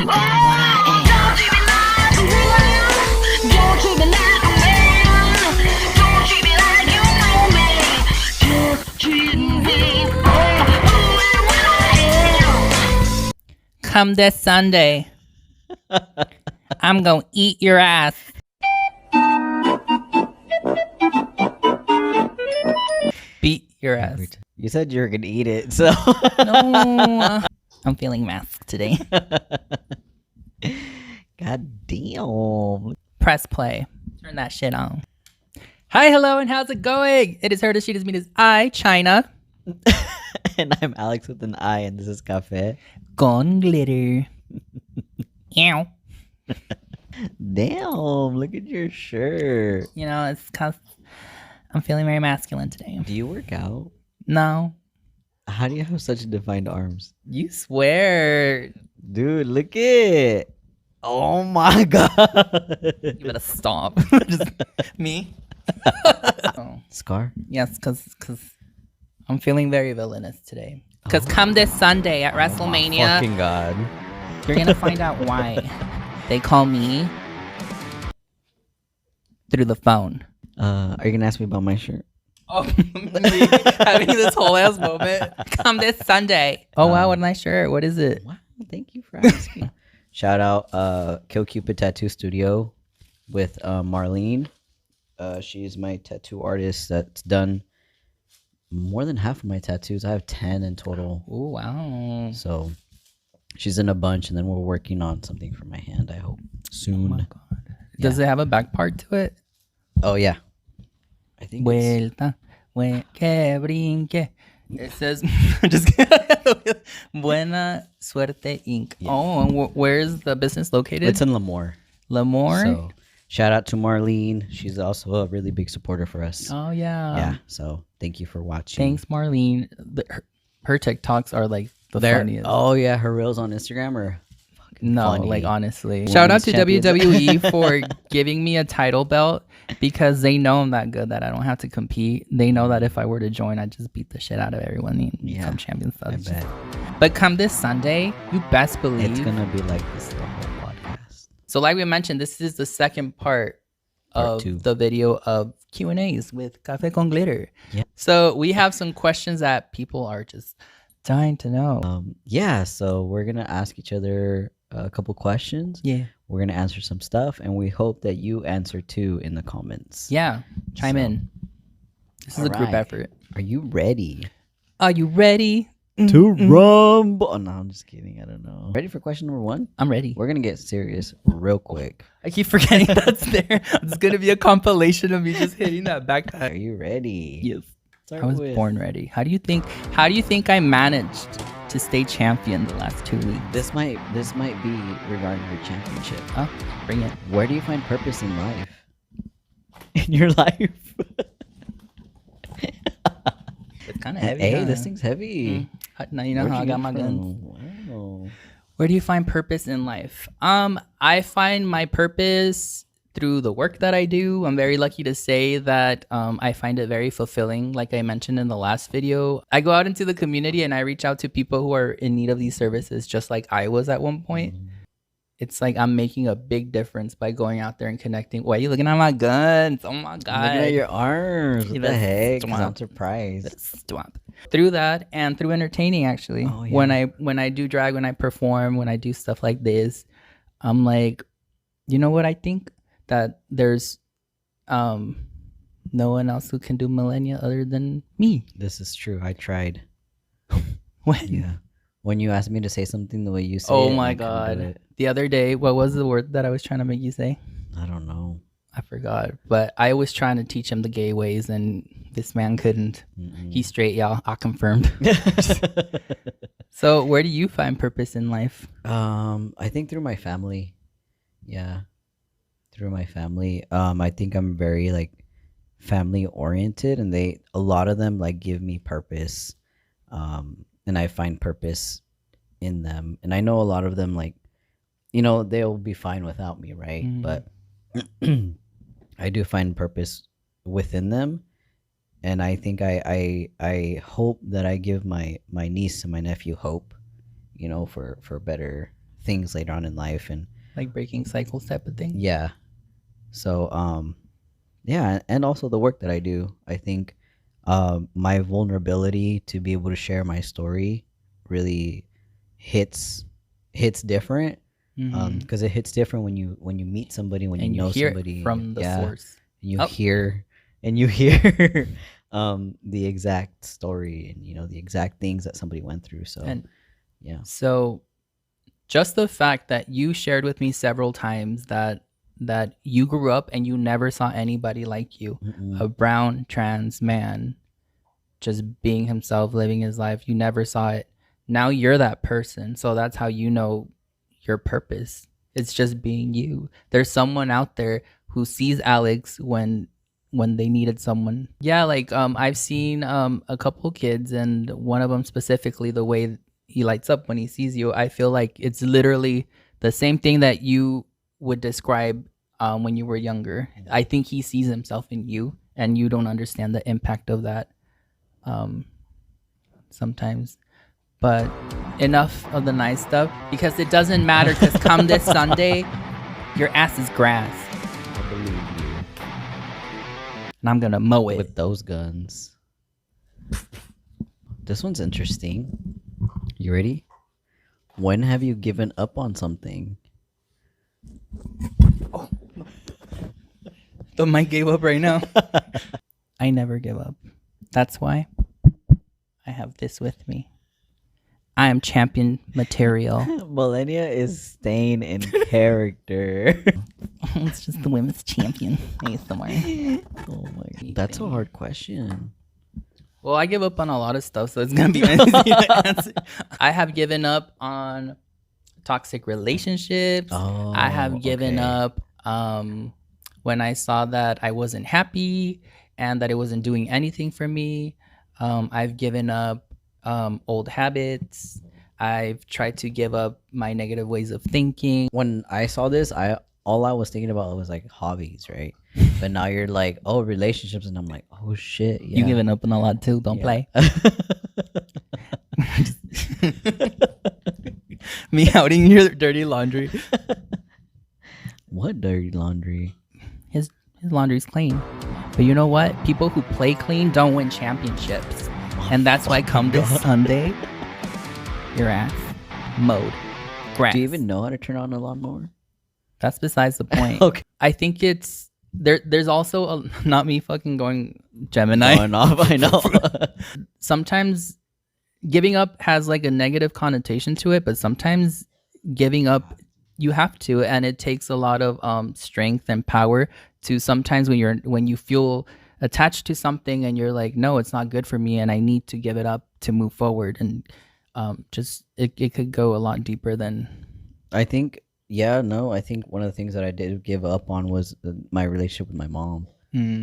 what I am. Don't treat me like a woman. Don't treat me like a man. Don't treat me like you know me. Just treat me for who and what I am. Come this Sunday, I'm gonna eat your ass. Beat your ass. You said you were gonna eat it, so No, I'm feeling masked today. God damn. Press play. Turn that shit on. Hi, hello, and how's it going? It is her, she, it is me, it is I, China. And I'm Alex with an I, and this is Café. Gone glitter. Ew. Damn, look at your shirt. You know, it's because I'm feeling very masculine today. Do you work out? No. How do you have such defined arms? You swear. Dude, look it. Oh my god. You better stop. Just me. Oh. Scar? Yes, because I'm feeling very villainous today. Because come this Sunday at WrestleMania, Fucking god. you're going to find out why they call me through the phone. Are you gonna ask me about my shirt? Oh, me having this whole ass moment. Come this Sunday. Oh, wow, what a nice shirt. What is it? Wow, thank you for asking. Shout out Kill Cupid Tattoo Studio with Marlene. She's my tattoo artist that's done more than half of my tattoos. I have 10 in total. Oh, wow. So she's in a bunch, and then we're working on something for my hand, I hope, soon. Oh, my God. Does it have a back part to it? Oh, yeah. I think Vuelta, que brinque. It says, just Buena Suerte Inc. Yeah. Oh, and where's the business located? it's in Lemoore. Lemoore? So shout out to Marlene. She's also a really big supporter for us. Oh, yeah. Yeah. So thank you for watching. Thanks, Marlene. Her TikToks are like the funniest. Oh yeah, her reels on Instagram are No, funny. like honestly. Women's Shout out to champions. WWE for giving me a title belt because they know I'm that good that I don't have to compete. They know that if I were to join, I'd just beat the shit out of everyone and become champion. So I it's bet. But come this Sunday, you best believe. It's gonna be like this the whole podcast. So like we mentioned, this is the second part of two. the video of Q&As with Café con Glitter. Yeah. So we have some questions that people are just dying to know. Yeah, so we're gonna ask each other a couple questions. Yeah. We're gonna answer some stuff, and we hope that you answer too in the comments. Yeah. Chime in. This is a group Alright. effort. Are you ready Are you ready? to rumble? Oh, no, I'm just kidding. I don't know. Ready for question number 1? I'm ready. We're gonna get serious real quick. I keep forgetting that's there. It's gonna be a compilation of me just hitting that Are backpack. you ready? Yes. Start I was with- born ready. How do you think I managed to stay champion the last 2 weeks? This might be regarding your championship. Oh, bring it. Where do you find purpose in life? In your life? It's kind of heavy. Hey, huh? this thing's heavy. Now you know Where'd how I you got get my from? guns. Wow. Where do you find purpose in life? I find my purpose through the work that I do. I'm very lucky to say that I find it very fulfilling. Like I mentioned in the last video, I go out into the community and I reach out to people who are in need of these services, just like I was at one point. It's like I'm making a big difference by going out there and connecting. Why are you looking at my guns? Oh my God. Looking at your arms. What the That's heck? 'Cause I'm swamp. surprised. Swamp. Through that and through entertaining, actually. Oh, yeah. When I do drag, when I perform, when I do stuff like this, I'm like, you know what I think? That there's no one else who can do Millenia other than me. This is true. I tried. When? Yeah. When you asked me to say something the way you say Oh it, my I couldn't do God. it. The other day, what was the word that I was trying to make you say? I don't know. I forgot. But I was trying to teach him the gay ways and this man couldn't. He's straight, y'all. I confirmed. So where do you find purpose in life? I think through my family. Yeah. Through my family. I think I'm very like family oriented, and a lot of them like give me purpose. And I find purpose in them. And I know a lot of them, like, you know, they'll be fine without me, right? Mm. But I do find purpose within them. And I think I hope that I give my niece and my nephew hope, you know, for better things later on in life. And Like breaking cycles type of thing. yeah, so yeah, and also the work that I do, I think my vulnerability to be able to share my story really hits different, Mhm. because it hits different when you meet somebody, when And you you know hear somebody. it from the Yeah, source. you Oh. hear and you hear the exact story, and the exact things that somebody went through. So And yeah. so just the fact that you shared with me several times that you grew up and you never saw anybody like you, Mm-mm. a brown trans man just being himself, living his life. You never saw it. Now you're that person. So that's how you know your purpose. It's just being you. There's someone out there who sees Alex when they needed someone. Yeah, like I've seen a couple kids, and one of them specifically, the way he lights up when he sees you, I feel like it's literally the same thing that you would describe when you were younger. I think he sees himself in you, and you don't understand the impact of that sometimes. But enough of the nice stuff, because it doesn't matter, because come this Sunday, your ass is grass, I believe you and I'm gonna mow it. with those guns. This one's interesting. You ready? When have you given up on something? The mic gave up right now. I never give up. That's why I have this with me. I am champion material. Millenia is staying in character. It's just the women's champion. ASMR. Oh my god. That's a hard question. Well, I give up on a lot of stuff, so it's gonna be easy to answer. I have given up on toxic relationships. Oh, I have given okay. up when I saw that I wasn't happy and that it wasn't doing anything for me. I've given up old habits. I've tried to give up my negative ways of thinking. When I saw this, all I was thinking about was like hobbies, right? But now you're like, oh, relationships, and I'm like, oh shit, yeah. You giving up on a lot too. Don't play. Me outing your dirty laundry. What dirty laundry? His laundry's clean. But you know what? People who play clean don't win championships. And that's why come this Sunday, your ass mowed. Grass. Do you even know how to turn on a lawnmower? That's besides the point. Okay. I think it's there's also not me fucking going Gemini. Going off, I know. Sometimes giving up has like a negative connotation to it, but sometimes giving up you have to, and it takes a lot of strength and power to sometimes when you feel attached to something and you're like, no, it's not good for me and I need to give it up to move forward. And just it could go a lot deeper than I think, yeah, no, I think one of the things that I did give up on was my relationship with my mom.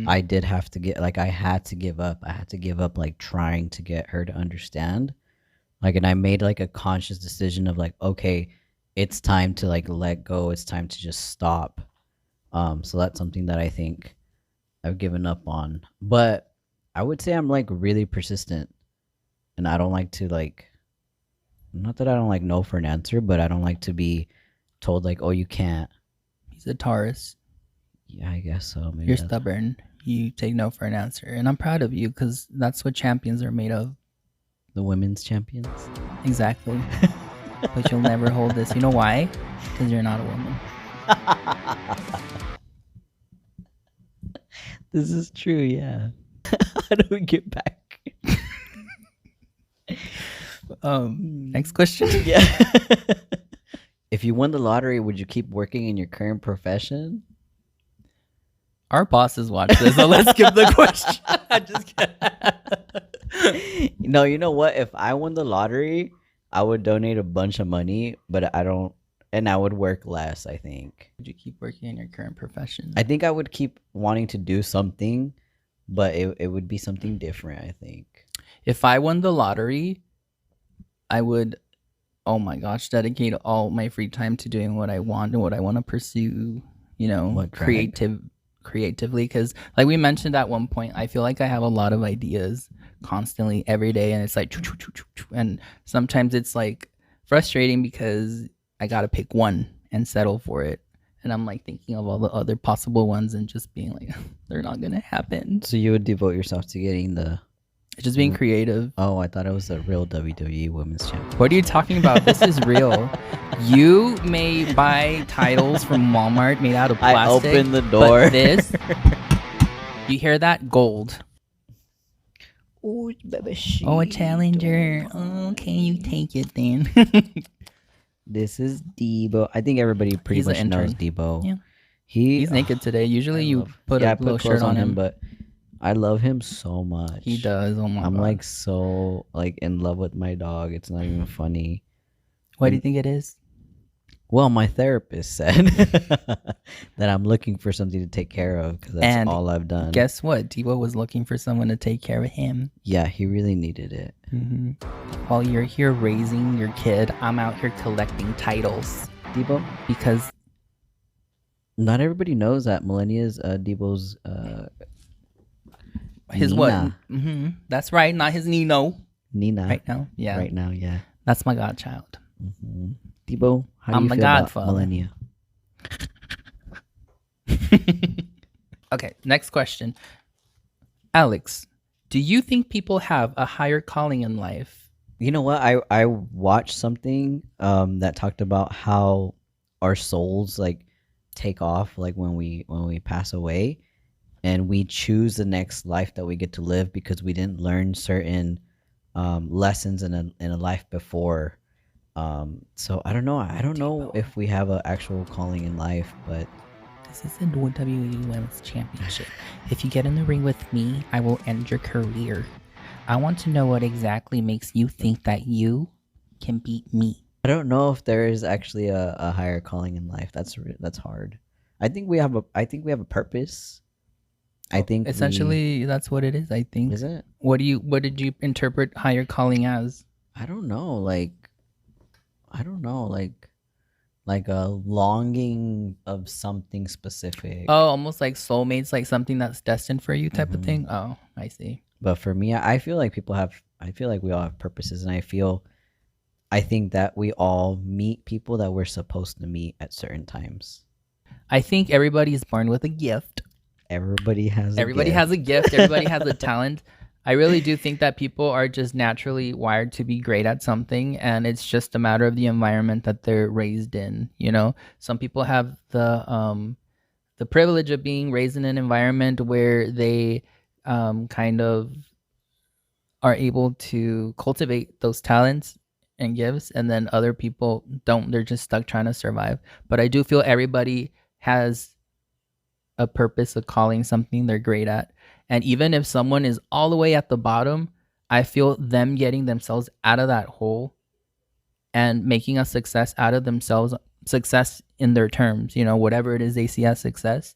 I did have to I had to give up. I had to give up like trying to get her to understand. Like, and I made like a conscious decision of like, okay, it's time to like let go. It's time to just stop. So that's something that I think I've given up on. But I would say I'm like really persistent, and I don't like to like, not that I don't like know for an answer, but I don't like to be told like, oh, you can't. he's a Taurus. Yeah, I guess so. Maybe You're that's- stubborn. You take no for an answer. And I'm proud of you because that's what champions are made of. the women's champions. Exactly. But you'll never hold this. You know why? Because you're not a woman. This is true, yeah. How do we get back? Next question. Yeah. If you won the lottery, would you keep working in your current profession? Our bosses watch this, so let's skip the question. I just kidding. No, you know what? If I won the lottery, I would donate a bunch of money, but I don't, and I would work less, I think. Would you keep working in your current profession? I think I would keep wanting to do something, but it would be something different, I think. If I won the lottery, I would, oh my gosh, dedicate all my free time to doing what I want and what I want to pursue, you know, What, drag? creatively. Because like we mentioned at one point, I feel like I have a lot of ideas constantly every day, and it's like, and sometimes it's like frustrating because I gotta pick one and settle for it. And I'm like thinking of all the other possible ones and just being like, they're not gonna happen. So you would devote yourself to getting the. Just being creative. Oh, I thought it was the real WWE Women's Champion. What are you talking about? This is real. You may buy titles from Walmart made out of plastic. I opened the door. But this, you hear that? Gold. Oh, Oh, a challenger. Oh, can you take it then? This is Debo. I think everybody pretty He's much an knows intern. Debo. Yeah. He's He's naked today. Usually you put I a little clothes shirt on him. but I love him so much. He does. Oh my I'm God. like so like in love with my dog. It's not even funny. What do you think it is? Well, my therapist said that I'm looking for something to take care of because that's And all I've done. Guess what? Debo was looking for someone to take care of him. Yeah, he really needed it. Mm-hmm. While you're here raising your kid, I'm out here collecting titles Debo, because not everybody knows that Millenia's Debo's his Nina. what? Mm-hmm. That's right, not his Nino. Nina. Right now, yeah. Right now, yeah. That's my godchild. Mm-hmm. Debo, how do I'm you the feel about godfather. Millenia? Okay, next question. Alex, do you think people have a higher calling in life? You know what? I watched something that talked about how our souls like take off like when we pass away, and we choose the next life that we get to live because we didn't learn certain lessons in a life before. So I don't know. I don't know if we have an actual calling in life, but This is the WWE Women's Championship. If you get in the ring with me, I will end your career. I want to know what exactly makes you think that you can beat me. I don't know if there is actually a higher calling in life. That's hard. I think we have a purpose. I think Essentially, that's what it is, I think. Is it? What did you interpret higher calling as? I don't know. Like a longing of something specific. Oh, almost like soulmates, like something that's destined for you type of Mhm. thing. Oh, I see. But for me, I feel like I feel like we all have purposes, and I think that we all meet people that we're supposed to meet at certain times. I think everybody is born with a gift. Everybody has Everybody has a gift. Everybody has a talent. I really do think that people are just naturally wired to be great at something, and it's just a matter of the environment that they're raised in. You know, some people have the privilege of being raised in an environment where they kind of are able to cultivate those talents and gifts, and then other people don't. They're just stuck trying to survive. But I do feel everybody has a purpose, a calling, something they're great at. And even if someone is all the way at the bottom, I feel them getting themselves out of that hole and making a success out of themselves, success in their terms, you know, whatever it is they see as success,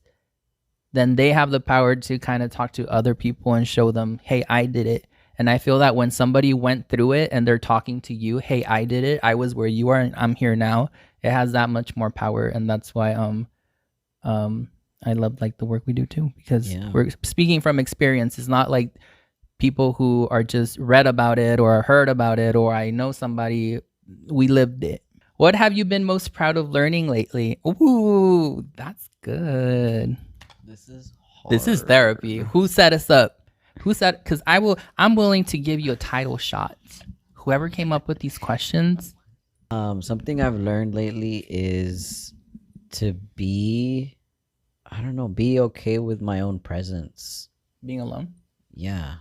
then they have the power to kind of talk to other people and show them, hey, I did it. And I feel that when somebody went through it and they're talking to you, hey, I did it, I was where you are and I'm here now, it has that much more power. And that's why I love like the work we do too, because we're speaking from experience. It's not like people who are just read about it or heard about it or I know somebody. We lived it. What have you been most proud of learning lately? Ooh, that's good. This is therapy. Who set us up? Who said? Because I'm willing to give you a title shot. Whoever came up with these questions. Something I've learned lately is to be okay with my own presence. Being alone? Yeah.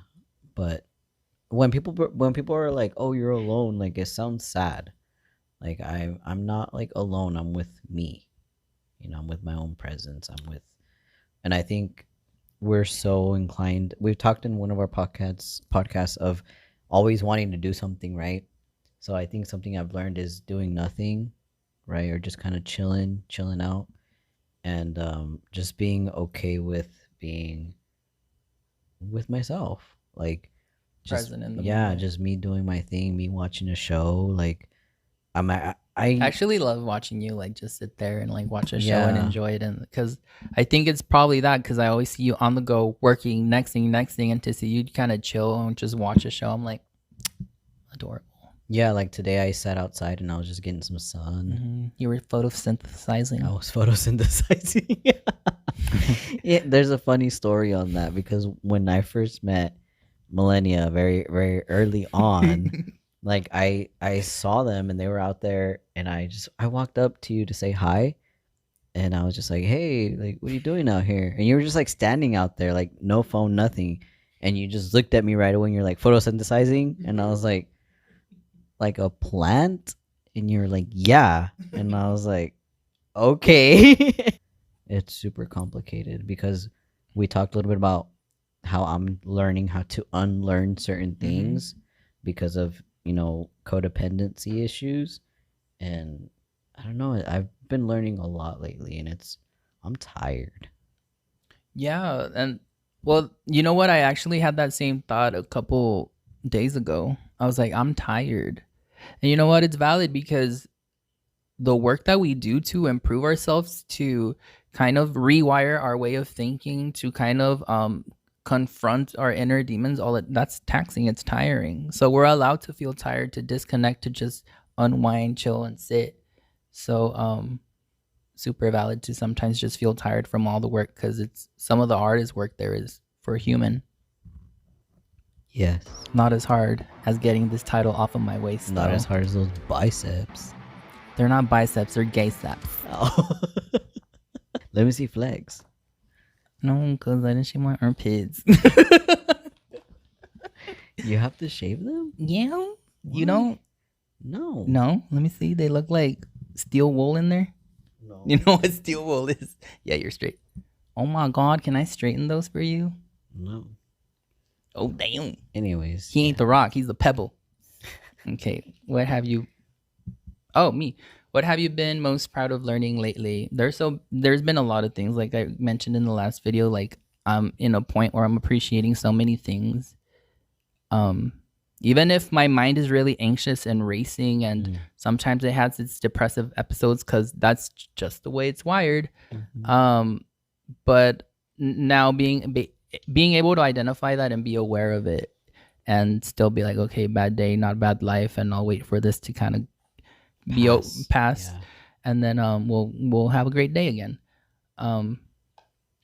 But when people are like, "Oh, you're alone," like it sounds sad. Like I'm not like alone. I'm with me. You know, I'm with my own presence. And I think we're so inclined. We've talked in one of our podcasts of always wanting to do something, right? So I think something I've learned is doing nothing, right? Or just kind of chilling out. And just being okay with being with myself, like just present in the moment. just me doing my thing, me watching a show. Like I actually love watching you like just sit there and like watch a show and enjoy it, and because I think it's probably that because I always see you on the go working next thing, and to see you kind of chill and just watch a show, I'm like adorable. Yeah, like today I sat outside and I was just getting some sun. You were photosynthesizing. I was photosynthesizing. Yeah, there's a funny story on that because when I first met Millenia very very early on, like I saw them and they were out there and I walked up to you to say hi and I was just like, "Hey, like what are you doing out here?" And you were just like standing out there like no phone, nothing. And you just looked at me right away and you're like photosynthesizing and I was like a plant? And you're like, "Yeah." And I was like, "Okay." It's super complicated because we talked a little bit about how I'm learning how to unlearn certain things because of, codependency issues. And I don't know, I've been learning a lot lately and I'm tired. Yeah, and well, you know what? I actually had that same thought a couple days ago. I was like, I'm tired. And you know what? It's valid because the work that we do to improve ourselves, to kind of rewire our way of thinking, to kind of confront our inner demons, that's taxing, it's tiring. So we're allowed to feel tired, to disconnect, to just unwind, chill, and sit. So super valid to sometimes just feel tired from all the work, because it's some of the hardest work there is for a human. Yes. Not as hard as getting this title off of my waist. Not though. as hard as those biceps. They're not biceps, they're gay saps. Oh. Let me see flex. No, because I didn't shave my armpits. You have to shave them? Yeah? Why? You don't? No. No? Let me see. They look like steel wool in there. No. You know what steel wool is? Yeah, you're straight. Oh my God, can I straighten those for you? No. Oh, damn. Anyways. He ain't the rock, he's the pebble. Okay, what have you... Oh, me. What have you been most proud of learning lately? There's been a lot of things, like I mentioned in the last video. Like, I'm in a point where I'm appreciating so many things. Even if my mind is really anxious and racing, and sometimes it has its depressive episodes, because that's just the way it's wired. But now being able to identify that and be aware of it, and still be like, okay, bad day, not bad life, and I'll wait for this to kind of pass, Yeah. and then we'll have a great day again.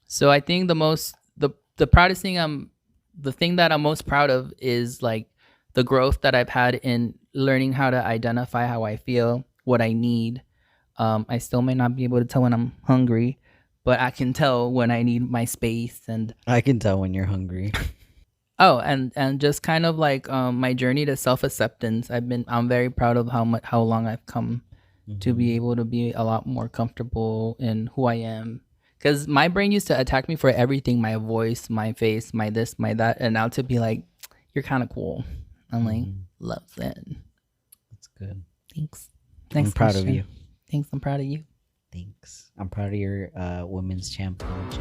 So I think the proudest thing, the thing that I'm most proud of is like the growth that I've had in learning how to identify how I feel, what I need. I still may not be able to tell when I'm hungry, but I can tell when I need my space. And I can tell when you're hungry. oh, and just kind of like my journey to self-acceptance. I'm very proud of how long I've come to be able to be a lot more comfortable in who I am. Because my brain used to attack me for everything: my voice, my face, my this, my that. And now to be like, you're kind of cool. I'm like, love that. That's good. Thanks. I'm proud of you. Thanks. I'm proud of you. Thanks. I'm proud of your women's championship.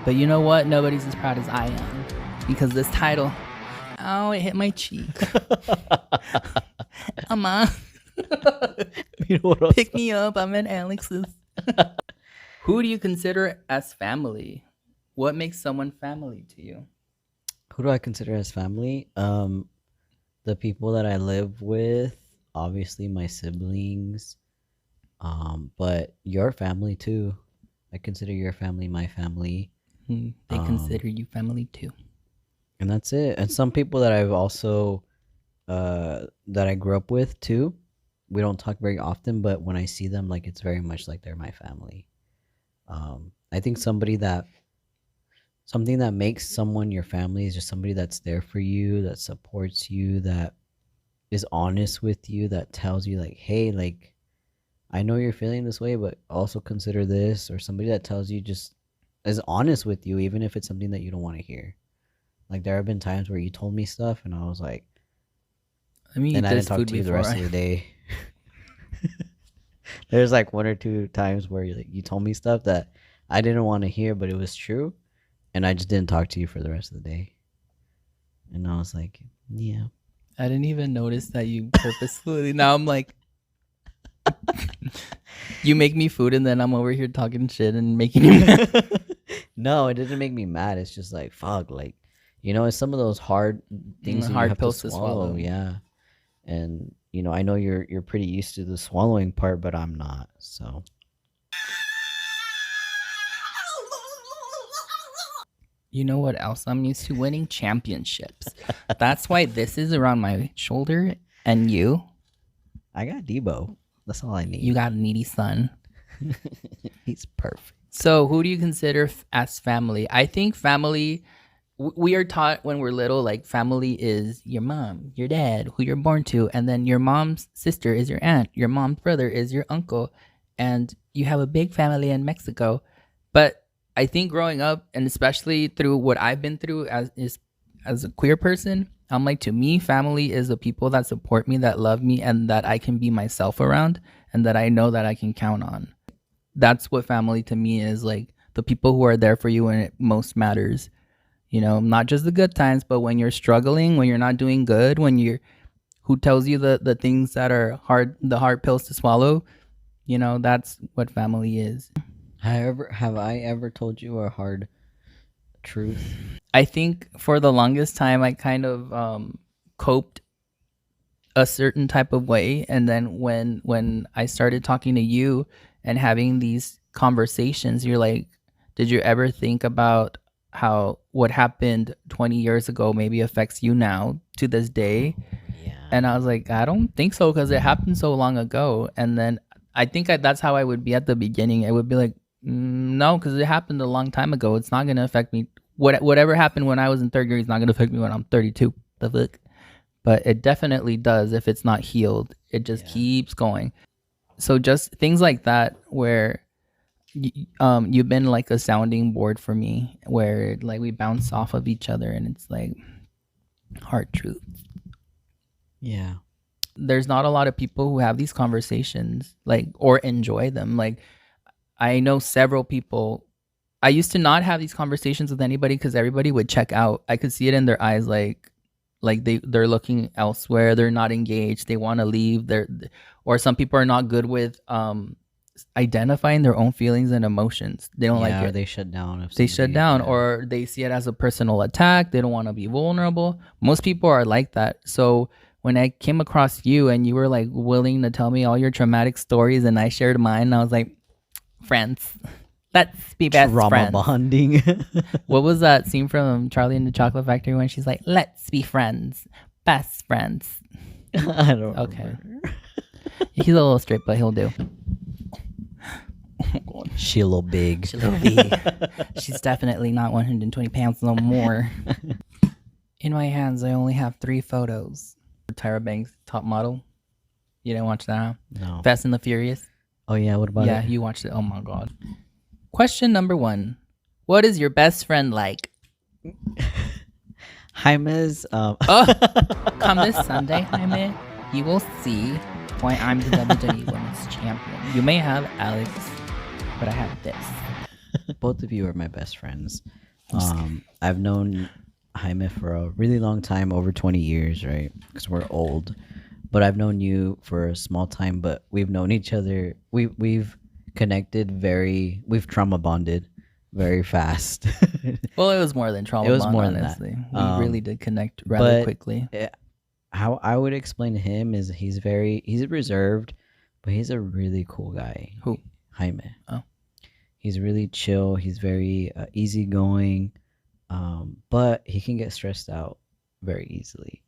But you know what? Nobody's as proud as I am, because this title, oh, it hit my cheek. Pick me up. I'm at Alix's. Who do you consider as family? What makes someone family to you? Who do I consider as family? The people that I live with, obviously my siblings, but your family too. I consider your family my family. They consider you family too. And that's it. And some people that I've also that I grew up with too. We don't talk very often, but when I see them, like, it's very much like they're my family. I think something that makes someone your family is just somebody that's there for you, that supports you, that is honest with you, that tells you like, hey, like, I know you're feeling this way, but also consider this. Or somebody that tells you, just is honest with you, even if it's something that you don't want to hear. Like, there have been times where you told me stuff and I was like, I mean, and I didn't talk to you the rest of the day. There's like one or two times where you told me stuff that I didn't want to hear, but it was true, and I just didn't talk to you for the rest of the day. And I was like, yeah. I didn't even notice that you purposefully. Now I'm like, you make me food and then I'm over here talking shit and making you mad. No, it didn't make me mad. It's just like, fuck, like, it's some of those hard things that hard you have pills to to swallow. swallow. Yeah. And I know you're pretty used to the swallowing part, but I'm not. So You know what else I'm used to? Winning championships. That's why this is around my shoulder. And I got Debo. That's all I need. you got a needy son. He's perfect. So, who do you consider as family? I think family, we are taught when we're little, like family is your mom, your dad, who you're born to, and then your mom's sister is your aunt, your mom's brother is your uncle, and you have a big family in Mexico. But I think growing up, and especially through what I've been through as a queer person, I'm like, to me, family is the people that support me, that love me, and that I can be myself around, and that I know that I can count on. That's what family to me is, like the people who are there for you when it most matters. Not just the good times, but when you're struggling, when you're not doing good, who tells you the things that are hard, the hard pills to swallow. That's what family is. Have I ever told you a hard truth? I think for the longest time I kind of coped a certain type of way, and then when I started talking to you and having these conversations, you're like, did you ever think about how what happened 20 years ago maybe affects you now to this day? Yeah. And I was like, I don't think so, because it happened so long ago. And then I think that's how I would be at the beginning. It would be like, no, because it happened a long time ago. It's not going to affect me. Whatever happened when I was in third grade is not going to affect me when I'm 32. The fuck? But it definitely does if it's not healed. It just keeps going. So just things like that where you've been like a sounding board for me, where like we bounce off of each other, and it's like hard truth. Yeah. There's not a lot of people who have these conversations, like, or enjoy them. Like, I know several people. I used to not have these conversations with anybody because everybody would check out. I could see it in their eyes, like they're looking elsewhere. They're not engaged. They want to leave. Or some people are not good with identifying their own feelings and emotions. They don't like it. Or they shut down. They shut down, or they see it as a personal attack. They don't want to be vulnerable. Most people are like that. So when I came across you and you were like willing to tell me all your traumatic stories, and I shared mine, I was like, friends. Let's be best Trauma friends. bonding. What was that scene from Charlie and the Chocolate Factory when she's like, let's be friends. Best friends. I don't Okay. remember. He's a little straight, but he'll do. She a little big. She's a little big. She's definitely not 120 pounds no more. In my hands, I only have 3 photos. Tyra Banks, top model. You didn't watch that, huh? No. Fast and the Furious. Oh yeah, what about Yeah, it? you watched it. Oh my god. Question number 1. What is your best friend like? Jaime's Come this Sunday, Jaime, you will see why I'm the WWE Women's Champion. You may have Alix, but I have this. both of you are my best friends. I've known Jaime for a really long time, over 20 years, right? Because we're old. But I've known you for a small time, but we've known each other. We've connected we've trauma bonded very fast. Well, it was more than trauma. It was bond, more than honestly. that. We really did connect rather but quickly. How I would explain him is he's reserved, but he's a really cool guy. Who? Jaime. Oh. He's really chill. He's very easygoing, but he can get stressed out very easily.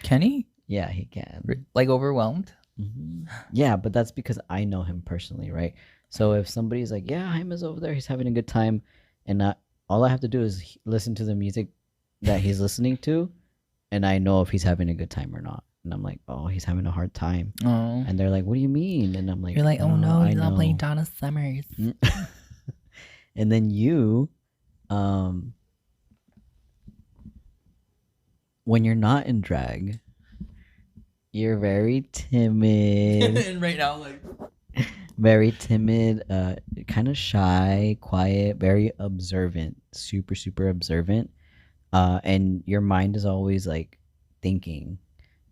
Can he? Yeah, he can. Like overwhelmed? Yeah, but that's because I know him personally, right? So if somebody's like, yeah, Jaime's over there, he's having a good time, and all I have to do is listen to the music that he's listening to, and I know if he's having a good time or not. And I'm like, oh, he's having a hard time. Oh. And they're like, what do you mean? And I'm like, You're like, oh no, I he's not playing know." Donna Summers. And then you, when you're not in drag, you're very timid. And right now, like, Very timid, kind of shy, quiet, very observant, super, super observant. And your mind is always like thinking,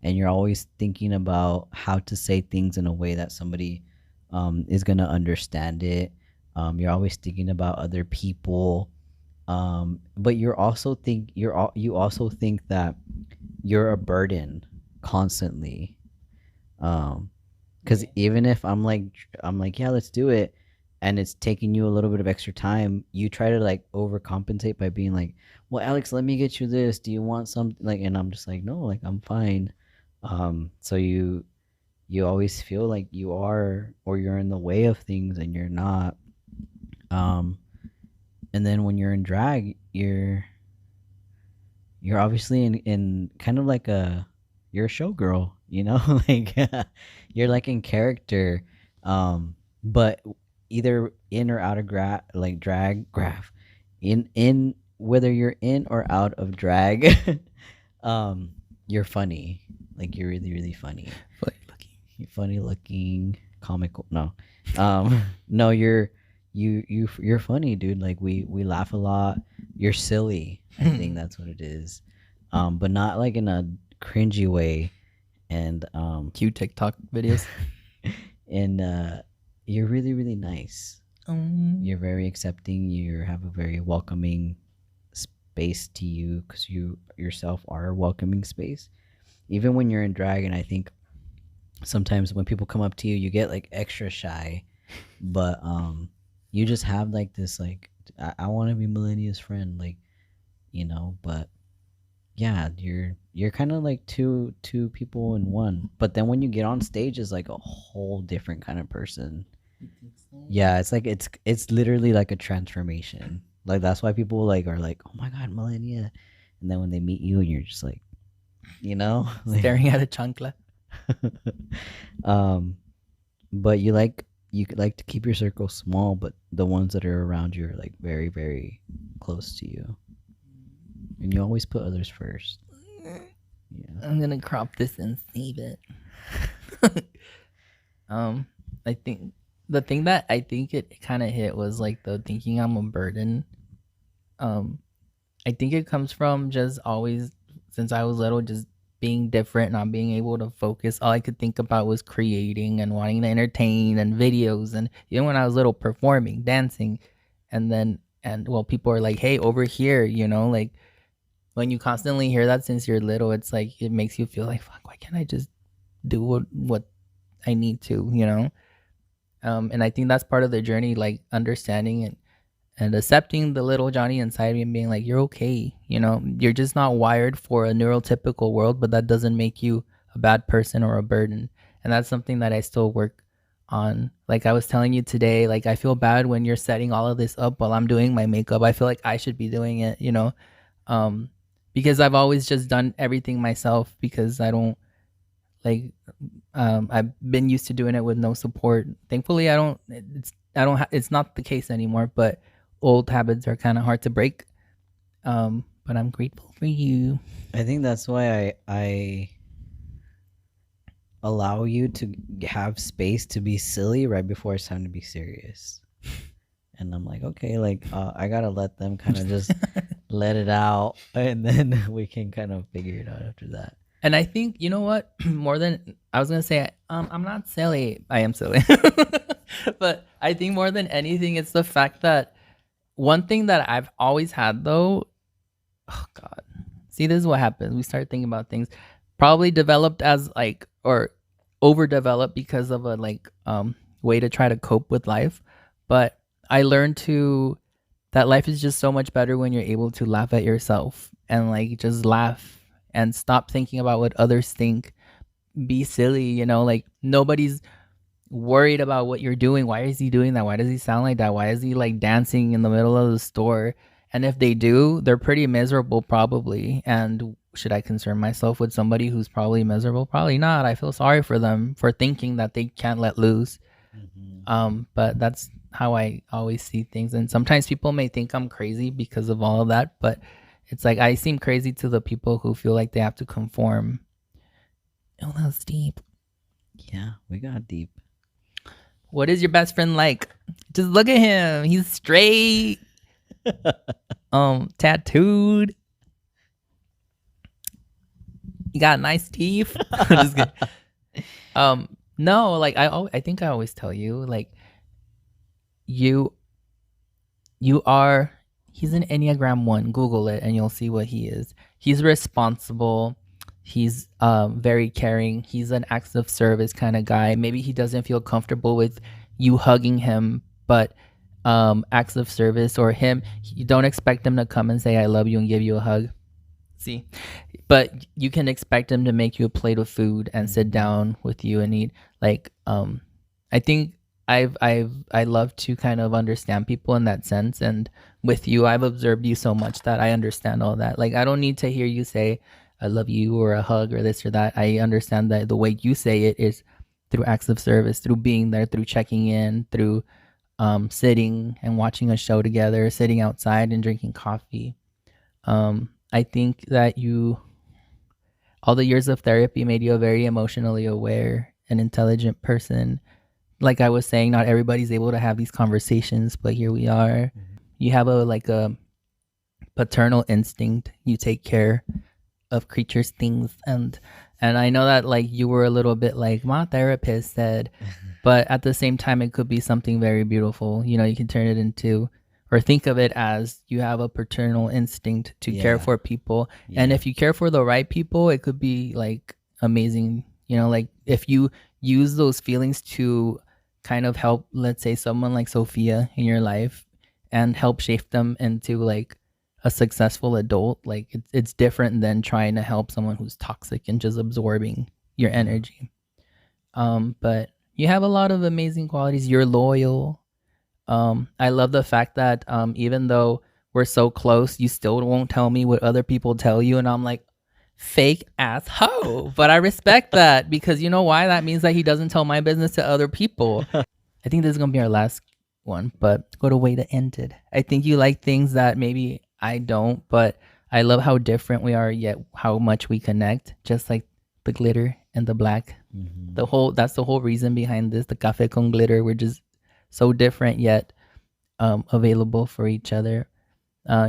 and you're always thinking about how to say things in a way that somebody is gonna understand it. You're always thinking about other people, but you also think that you're a burden constantly. Because even if I'm like, yeah, let's do it, and it's taking you a little bit of extra time, you try to like overcompensate by being like, well, Alex, let me get you this. Do you want something? Like, and I'm just like, no, like I'm fine. So you always feel like you are, or you're in the way of things, and you're not. Um, and then when you're in drag, you're obviously in kind of like you're a showgirl, you know. Like you're like in character, but either in or out of like drag graph, in whether you're in or out of drag, um you're funny, like you're really really funny. Funny looking. You're funny looking, comical. No, no, you're funny, dude. Like we laugh a lot. You're silly. I think that's what it is. But not like in a cringy way. And Cute TikTok videos. and you're really really nice. You're very accepting. You have a very welcoming space to you, because you yourself are a welcoming space. Even when you're in drag, and I think sometimes when people come up to you, you get like extra shy, but you just have like this like, I want to be Millenia's friend, like, but yeah, you're kind of like two people in one. But then when you get on stage, it's like a whole different kind of person. Yeah, it's like it's literally like a transformation. Like that's why people like are like, oh my god, Millenia. And then when they meet you, and you're just like, like, Staring at a chancla. but you like to keep your circle small, but the ones that are around you are like very very close to you, and you always put others first. Yeah. I'm gonna crop this and save it. I think the thing that I think it kind of hit was like the thinking I'm a burden. I think it comes from just always, since I was little, just being different, not being able to focus. All I could think about was creating and wanting to entertain and videos, and even when I was little, performing, dancing, and well, people are like, hey, over here, like when you constantly hear that since you're little, it's like it makes you feel like, fuck, why can't I just do what I need to. And I think that's part of the journey, like understanding and accepting the little Johnny inside me, and being like, you're okay. You're just not wired for a neurotypical world, but that doesn't make you a bad person or a burden. And that's something that I still work on. Like I was telling you today, like I feel bad when you're setting all of this up while I'm doing my makeup. I feel like I should be doing it, because I've always just done everything myself, because I don't like, I've been used to doing it with no support. Thankfully, it's not the case anymore, but old habits are kind of hard to break. But I'm grateful for you. I think that's why I allow you to have space to be silly right before it's time to be serious. And I'm like, okay, like I gotta let them kind of just let it out, and then we can kind of figure it out after that. And I think, you know what? More than I was gonna say, I'm not silly. I am silly, but I think more than anything, it's the fact that one thing that I've always had, though. Oh God, see, this is what happens. We start thinking about things probably developed as like, or overdeveloped because of a like way to try to cope with life. But I learned that life is just so much better when you're able to laugh at yourself, and like just laugh and stop thinking about what others think. Be silly, like nobody's worried about what you're doing. Why is he doing that? Why does he sound like that? Why is he like dancing in the middle of the store? And if they do, they're pretty miserable probably. And should I concern myself with somebody who's probably miserable? Probably not. I feel sorry for them for thinking that they can't let loose. But that's how I always see things. And sometimes people may think I'm crazy because of all of that, but it's like I seem crazy to the people who feel like they have to conform. Oh, that was deep. Yeah, we got deep. What is your best friend like? Just look at him. He's straight. Tattooed. You got nice teeth. Just kidding. No, like I think I always tell you, like you are. He's an Enneagram 1. Google it and you'll see what he is. He's responsible. He's very caring. He's an acts of service kind of guy. Maybe he doesn't feel comfortable with you hugging him, but acts of service or him, you don't expect him to come and say I love you and give you a hug. See, but you can expect him to make you a plate of food and sit down with you and eat. Like I think I love to kind of understand people in that sense, and with you I've observed you so much that I understand all that. Like I don't need to hear you say I love you or a hug or this or that. I understand that the way you say it is through acts of service, through being there, through checking in, through sitting and watching a show together, sitting outside and drinking coffee. I think that all the years of therapy made you a very emotionally aware and intelligent person. Like I was saying, not everybody's able to have these conversations, but here we are. You have a paternal instinct. You take care of creatures, things, and I know that like you were a little bit like my therapist said, but at the same time it could be something very beautiful. You know, you can turn it into or think of it as you have a paternal instinct to care for people. And if you care for the right people, it could be like amazing. You know, like if you use those feelings to kind of help, let's say someone like Sophia in your life and help shape them into like a successful adult, like it's different than trying to help someone who's toxic and just absorbing your energy. But you have a lot of amazing qualities. You're loyal. I love the fact that even though we're so close, you still won't tell me what other people tell you, and I'm like, fake ass hoe. But I respect that because you know why? That means that he doesn't tell my business to other people. I think this is gonna be our last one, but what a way to end it. I think you like things that maybe I don't, but I love how different we are, yet how much we connect. Just like the glitter and the black. That's the whole reason behind this. The Café con glitter. We're just so different yet available for each other.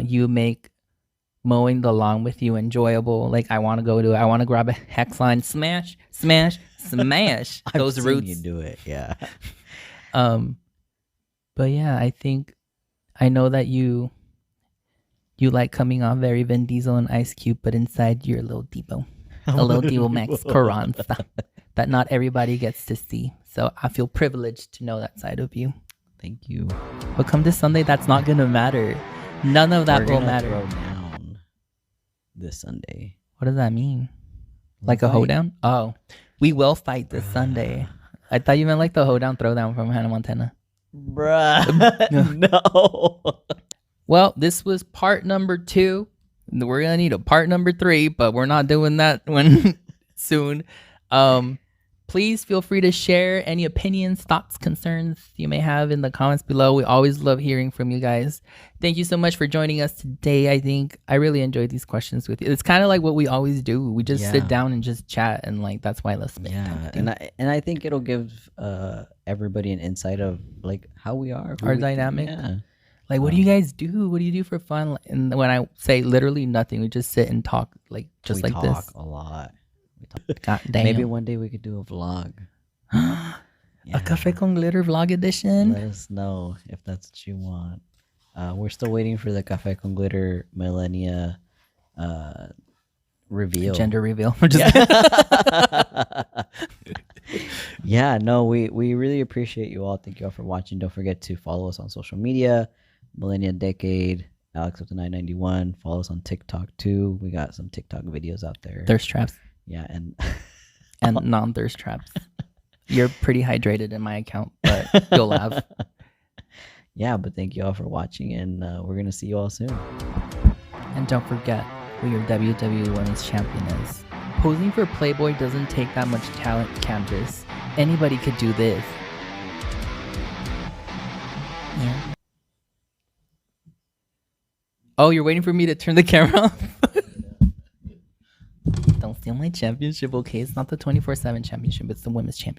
You make mowing the lawn with you enjoyable. Like I want to grab a hex line, smash those I've roots. seen you do it, yeah. But yeah, I know that you like coming off very Vin Diesel and Ice Cube, but inside you're a little Debo. A little Debo Max Carranza that not everybody gets to see. So I feel privileged to know that side of you. Thank you. But come this Sunday, that's not going to matter. None of that will matter. Throw down this Sunday. What does that mean? Like a hoedown? Oh, we will fight this Sunday. I thought you meant like the hoedown throwdown from Hannah Montana. Bruh. No. Well, this was part number 2. We're going to need a part number 3, but we're not doing that one soon. Please feel free to share any opinions, thoughts, concerns you may have in the comments below. We always love hearing from you guys. Thank you so much for joining us today. I think I really enjoyed these questions with you. It's kind of like what we always do. We just sit down and just chat, and like that's why let's spend time. And I think it'll give everybody an insight of like how we are, our dynamic. Yeah. Like, what do you guys do? What do you do for fun? And when I say literally nothing, we just sit and talk, like just like this. We talk a lot. God damn. Maybe one day we could do a vlog. A Café con Glitter vlog edition. Let us know if that's what you want. We're still waiting for the Café con Glitter Millenia reveal. Gender reveal. Yeah, no, we really appreciate you all. Thank you all for watching. Don't forget to follow us on social media. Millenia Decade, Alix with the 991. Follow us on TikTok too. We got some TikTok videos out there. Thirst traps. Yeah, and non-thirst traps. You're pretty hydrated in my account, but you'll laugh. Yeah, but thank you all for watching, and we're gonna see you all soon. And don't forget who your WWE Women's Champion is. Posing for Playboy doesn't take that much talent, Candace. Anybody could do this. Yeah. Oh, you're waiting for me to turn the camera off? Don't steal my championship, okay? It's not the 24/7 championship, it's the women's championship.